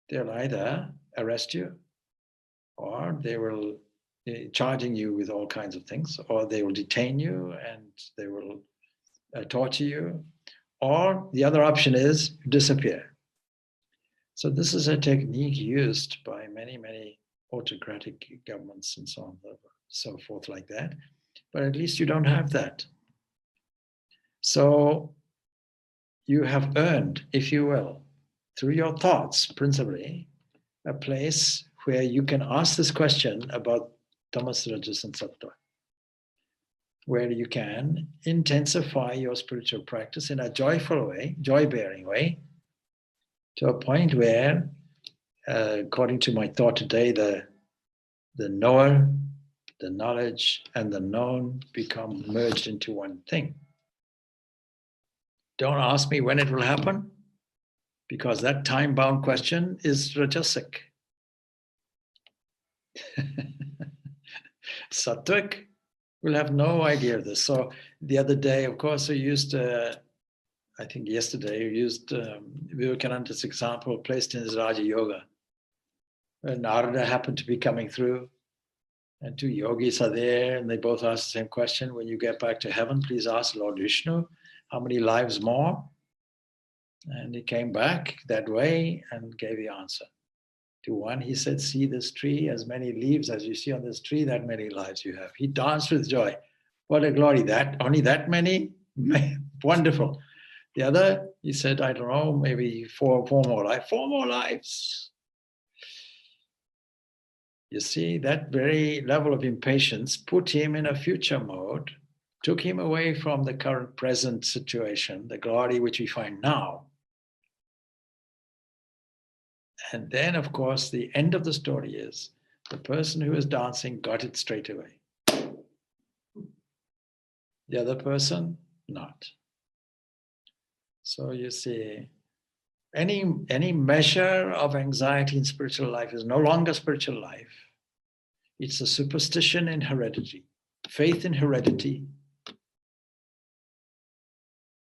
They'll either arrest you, or they will charging you with all kinds of things, or they will detain you and they will torture you, or the other option is disappear. So this is a technique used by many, many autocratic governments and so on, so forth like that. But at least you don't have that. So you have earned, if you will, through your thoughts, principally, a place where you can ask this question about Tamas, Rajas, and Sattva, where you can intensify your spiritual practice in a joyful way, joy-bearing way, to a point where, according to my thought today, the knower, the knowledge, and the known become merged into one thing. Don't ask me when it will happen, because that time-bound question is rajasic. Sattvic will have no idea of this. So the other day, of course, I used I think yesterday, we used Vivekananda's example placed in his Raja Yoga. When Narada happened to be coming through, and two yogis are there, and they both ask the same question. When you get back to heaven, please ask Lord Vishnu, how many lives more? And he came back that way and gave the answer. To one, he said, see this tree, as many leaves as you see on this tree, that many lives you have. He danced with joy. What a glory, that only that many? Wonderful. The other, he said, I don't know, maybe four more lives. 4 more lives. You see, that very level of impatience put him in a future mode, took him away from the current present situation, the glory which we find now. And then, of course, the end of the story is the person who was dancing got it straight away. The other person, not. So you see, any measure of anxiety in spiritual life is no longer spiritual life. It's a superstition in heredity, faith in heredity.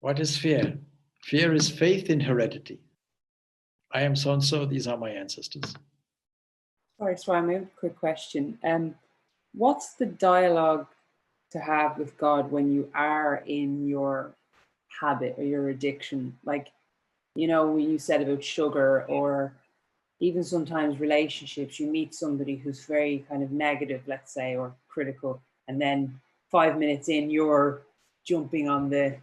What is fear? Fear is faith in heredity. I am so-and-so, these are my ancestors. Sorry, Swami, I have a quick question. What's the dialogue to have with God when you are in your habit or your addiction? Like, you know, when you said about sugar, or even sometimes relationships, you meet somebody who's very kind of negative, let's say, or critical, and then 5 minutes in, you're jumping on the,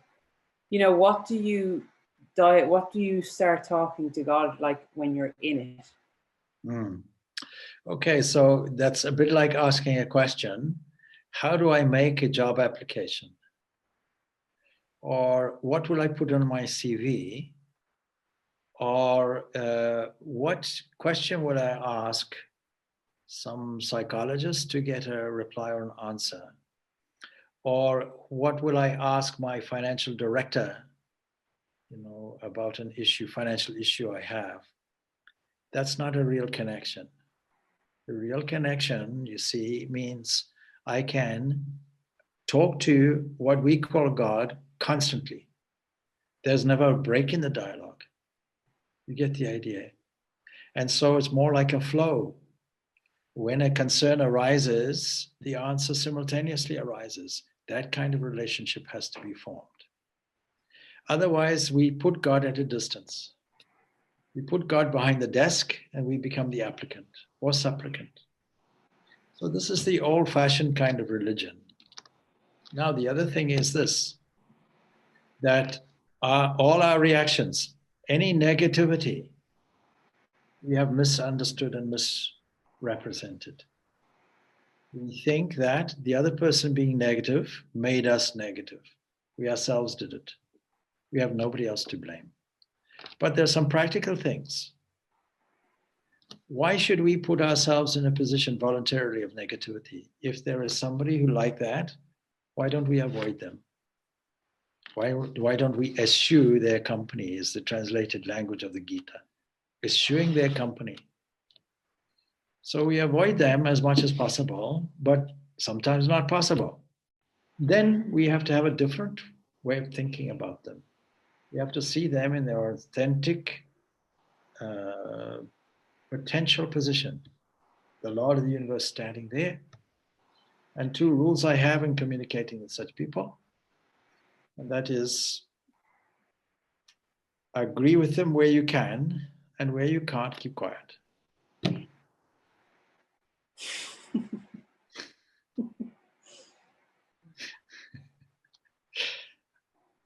you know, what do you start talking to God like when you're in it? Okay, so that's a bit like asking a question. How do I make a job application? Or what will I put on my CV? Or what question would I ask some psychologist to get a reply or an answer? Or what will I ask my financial director, you know, about an issue, financial issue I have? That's not a real connection. The real connection, you see, means I can talk to what we call God constantly. There's never a break in the dialogue. You get the idea. And so it's more like a flow. When a concern arises, the answer simultaneously arises. That kind of relationship has to be formed. Otherwise, we put God at a distance. We put God behind the desk and we become the applicant or supplicant. So this is the old-fashioned kind of religion. Now, the other thing is this, that all our reactions, any negativity, we have misunderstood and misrepresented. We think that the other person being negative made us negative. We ourselves did it. We have nobody else to blame. But there are some practical things. Why should we put ourselves in a position voluntarily of negativity? If there is somebody who like that, why don't we avoid them? Why don't we eschew their company, is the translated language of the Gita. Eschewing their company. So we avoid them as much as possible, but sometimes not possible. Then we have to have a different way of thinking about them. We have to see them in their authentic potential position. The Lord of the universe standing there. And 2 rules I have in communicating with such people. And that is, agree with them where you can, and where you can't, keep quiet.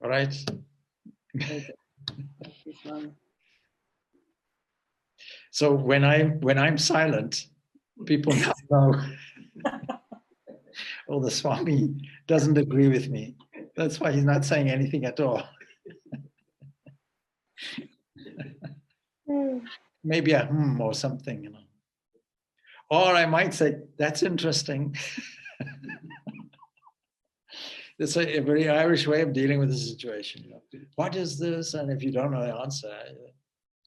All right. So when I'm silent, people now know, oh, the Swami doesn't agree with me. That's why he's not saying anything at all. Maybe a or something, you know. Or I might say, that's interesting. It's a very Irish way of dealing with the situation. You know, what is this? And if you don't know the answer,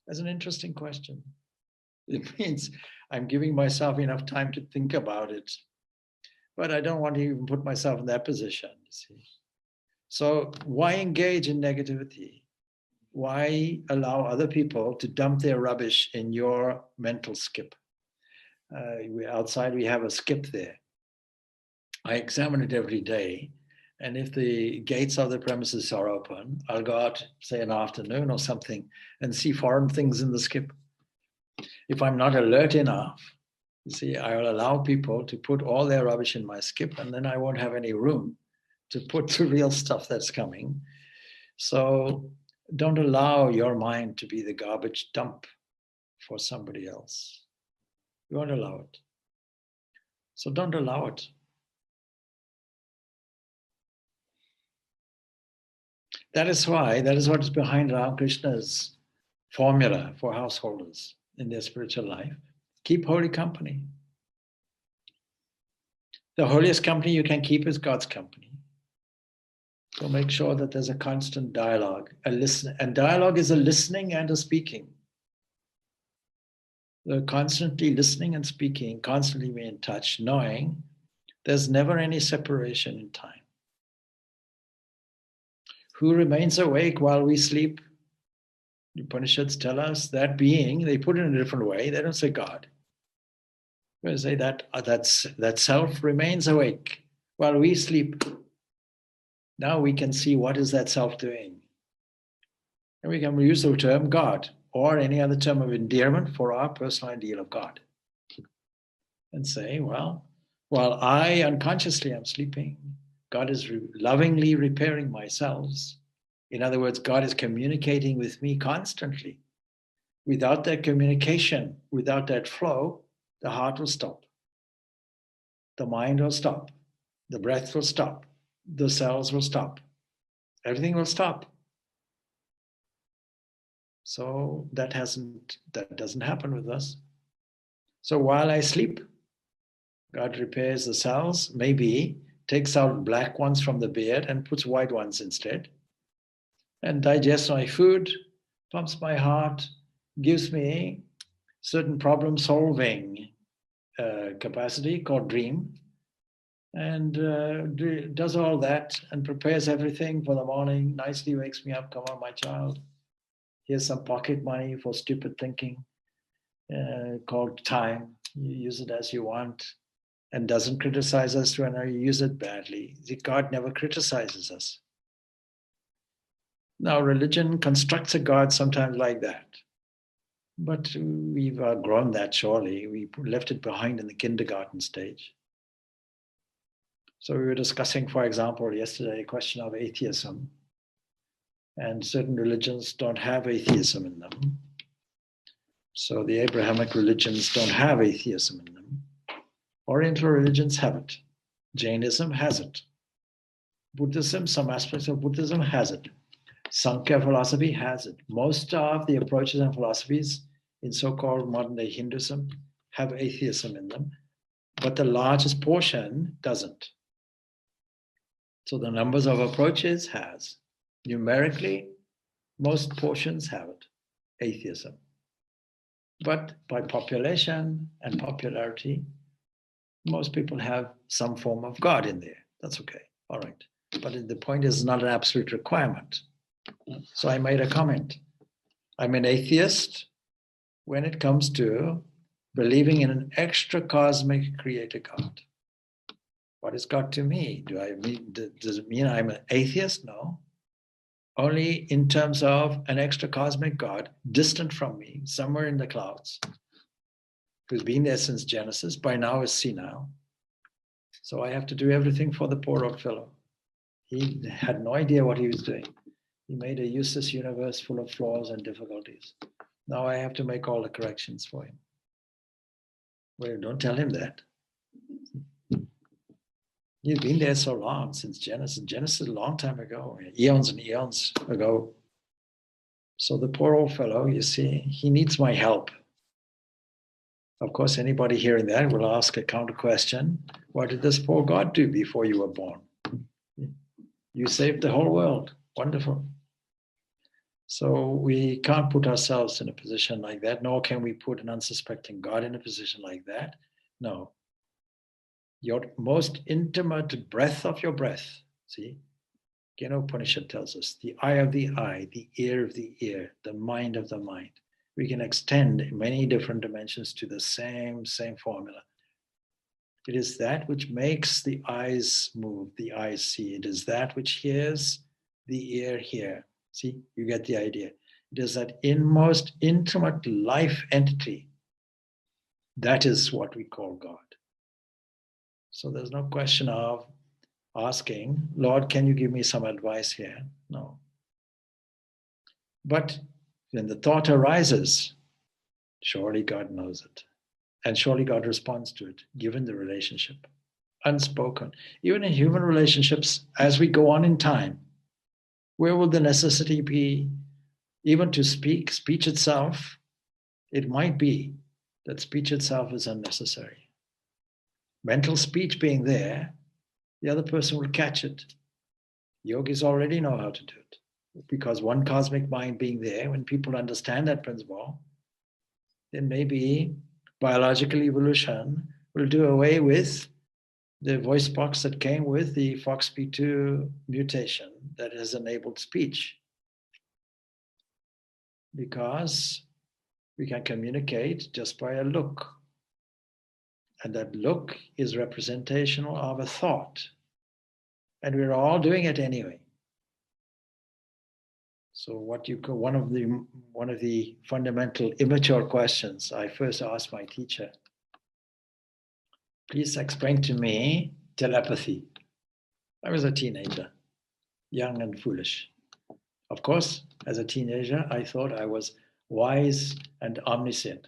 that's an interesting question. It means I'm giving myself enough time to think about it, but I don't want to even put myself in that position, you see. So why engage in negativity? why allow other people to dump their rubbish in your mental skip? Outside, we have a skip there. I examine it every day. And if the gates of the premises are open, I'll go out, say, an afternoon or something, and see foreign things in the skip. If I'm not alert enough, you see, I will allow people to put all their rubbish in my skip, and then I won't have any room to put the real stuff that's coming. So don't allow your mind to be the garbage dump for somebody else. You won't allow it. So don't allow it. That is what is behind Ramakrishna's formula for householders in their spiritual life. Keep holy company. The holiest company you can keep is God's company. So make sure that there's a constant dialogue, a listen, and dialogue is a listening and a speaking. They're constantly listening and speaking, constantly be in touch, knowing there's never any separation in time. Who remains awake while we sleep? The Upanishads tell us that being, they put it in a different way. They don't say God. They say that self remains awake while we sleep. Now we can see what is that self doing. And we can use the term God or any other term of endearment for our personal ideal of God. And say, well, while I unconsciously am sleeping, God is lovingly repairing my cells. In other words, God is communicating with me constantly. Without that communication, without that flow, the heart will stop. The mind will stop. The breath will stop. The cells will stop. Everything will stop. So that doesn't happen with us. So while I sleep, God repairs the cells, maybe takes out black ones from the beard and puts white ones instead, and digests my food, pumps my heart, gives me certain problem-solving capacity called dream, and does all that and prepares everything for the morning, nicely wakes me up, come on, my child, here's some pocket money for stupid thinking called time. You use it as you want, and doesn't criticize us when I use it badly. God never criticizes us. Now, religion constructs a God sometimes like that. But we've outgrown that, surely. We left it behind in the kindergarten stage. So we were discussing, for example, yesterday, a question of atheism. And certain religions don't have atheism in them. So the Abrahamic religions don't have atheism in them. Oriental religions have it. Jainism has it. Buddhism, some aspects of Buddhism has it. Sankhya philosophy has it. Most of the approaches and philosophies in so-called modern-day Hinduism have atheism in them, but the largest portion doesn't. So the numbers of approaches has. Numerically, most portions have it, atheism. But by population and popularity, most people have some form of God in there. That's okay, all right. But the point is not an absolute requirement. So I made a comment. I'm an atheist when it comes to believing in an extra cosmic creator God. What is God to me? Does it mean I'm an atheist? No. Only in terms of an extra cosmic God distant from me, somewhere in the clouds, who's been there since Genesis, by now is senile. So I have to do everything for the poor old fellow. He had no idea what he was doing. He made a useless universe full of flaws and difficulties. Now I have to make all the corrections for him. Well, don't tell him that. You've been there so long, since Genesis. Genesis a long time ago, eons and eons ago. So the poor old fellow, you see, he needs my help. Of course, anybody hearing that will ask a counter question. What did this poor God do before you were born? You saved the whole world. Wonderful. So we can't put ourselves in a position like that, nor can we put an unsuspecting God in a position like that. No. Your most intimate breath of your breath, see, Kena Upanishad tells us, the eye of the eye, the ear of the ear, the mind of the mind. We can extend many different dimensions to the same formula. It is that which makes the eyes move, the eyes see. It is that which hears, the ear hear. See, you get the idea. It is that inmost intimate life entity. That is what we call God. So there's no question of asking, Lord, can you give me some advice here? No. But when the thought arises, surely God knows it. And surely God responds to it, given the relationship. Unspoken. Even in human relationships, as we go on in time, where will the necessity be even to speak? Speech itself, it might be that speech itself is unnecessary. Mental speech being there, the other person will catch it. Yogis already know how to do it. Because one cosmic mind being there, when people understand that principle, then maybe biological evolution will do away with the voice box that came with the FOXP2 mutation that has enabled speech. Because we can communicate just by a look. And that look is representational of a thought. And we're all doing it anyway. So one of the fundamental immature questions I first asked my teacher, please explain to me telepathy. I was a teenager, young and foolish. Of course, as a teenager, I thought I was wise and omniscient.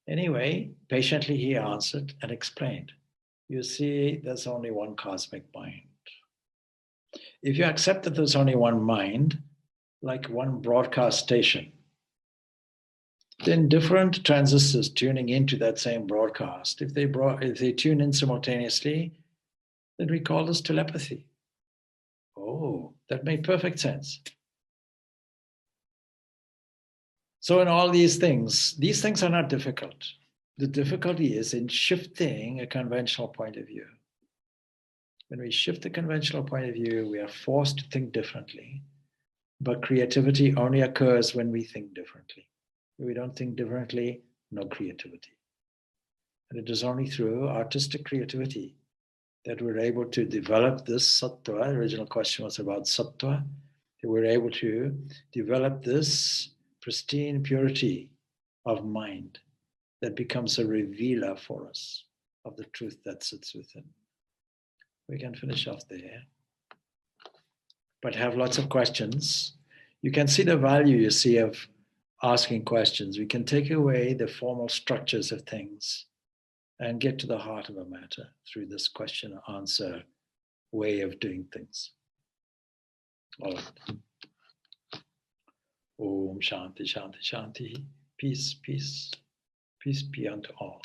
Anyway, patiently he answered and explained. You see, there's only one cosmic mind. If you accept that there's only one mind, like one broadcast station, then different transistors tuning into that same broadcast, if they tune in simultaneously, then we call this telepathy. Oh, that made perfect sense. So in all these things are not difficult. The difficulty is in shifting a conventional point of view. When we shift the conventional point of view, we are forced to think differently. But creativity only occurs when we think differently. If we don't think differently, no creativity. And it is only through artistic creativity that we're able to develop this sattva. The original question was about sattva. That we're able to develop this pristine purity of mind that becomes a revealer for us of the truth that sits within. We can finish off there, but have lots of questions. You can see the value, you see, of asking questions. We can take away the formal structures of things and get to the heart of a matter through this question and answer way of doing things. All right. Om Shanti, Shanti, Shanti. Peace, peace. Peace be unto all.